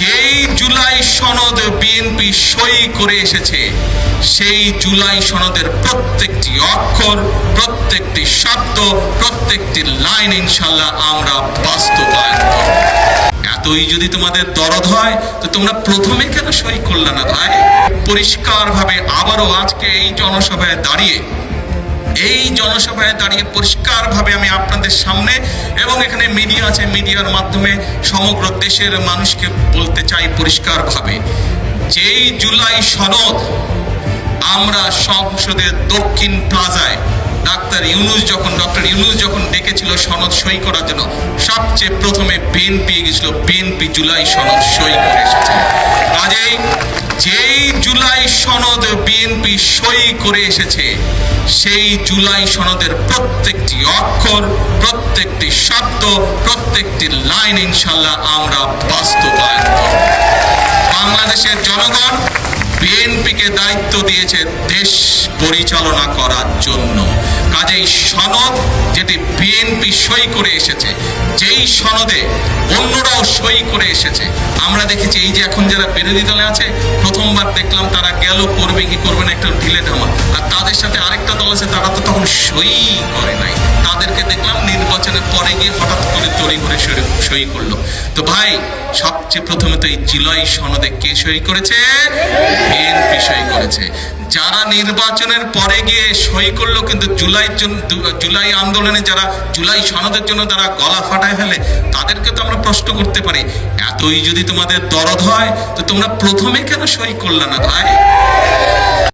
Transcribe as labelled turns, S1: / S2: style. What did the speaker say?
S1: যেই জুলাই সনদ বিএনপি সই করে এসেছে, সেই জুলাই সনদের প্রত্যেকটি অক্ষর, প্রত্যেকটি শব্দ, প্রত্যেকটি লাইন ইনশাল্লাহ আমরা বাস্তবায়ন করব। এতই যদি তোমাদের দরদ হয় তো তোমরা প্রথমে কেন সই করলে না ভাই? পরিষ্কারভাবে আবারও আজকে এই জনসভায় দাঁড়িয়ে পরিষ্কারভাবে আমি আপনাদের সামনে এবং এখানে মিডিয়া আছে, মিডিয়ার মাধ্যমে সমগ্র দেশের মানুষকে বলতে চাই পরিষ্কারভাবে, যেই জুলাই সনদ আমরা সংসদের দক্ষিণ প্লাজায় ডক্টর ইউনূস যখন ডেকেছিল সনদ সই করার জন্য, সবচেয়ে প্রথমে বিএনপি গেছিল, বিএনপি জুলাই সনদ সই করে এসেছে। কাজেই যেই জুলাই সনদ বিএনপি সই করে এসেছে, সেই জুলাই সনদের প্রত্যেকটি অক্ষর, প্রত্যেকটি শব্দ, প্রত্যেকটি লাইন ইনশাল্লাহ আমরা বাস্তবায়ন করব। বাংলাদেশের জনগণ বিএনপিকে দায়িত্ব দিয়েছে দেশ পরিচালনা করার জন্য। কাজেই সনদ যেটি বিএনপি সই করে এসেছে, যেই সনদে অন্যরাও সই করে এসেছে, আমরা দেখেছি এই যে এখন যারা বিরোধী দলে আছে, প্রথমবার দেখলাম তারা গেল, করবে কি করবে না একটু ঢিলে ঢামা, আর তাদের সাথে আরেকটা দল আছে তারা তো তখন সই করে নাই, তাদেরকে দেখলাম নির্বাচনের পরে গিয়ে হঠাৎ করে তড়ি করে সই করলো। তো ভাই, সবচেয়ে প্রথমে তো এই জুলাই সনদে কে সই করেছে? বিএনপি সই করেছে। যারা নির্বাচনের পরে গিয়ে সই করলো, কিন্তু জুলাই আন্দোলনে যারা জুলাই সনদের জন্য তারা গলা ফাটায় ফেলে, তাদেরকে তো আমরা প্রশ্ন করতে পারি, এতই যদি তোমাদের দরদ হয় তো তোমরা প্রথমে কেন সই করলে না ভাই?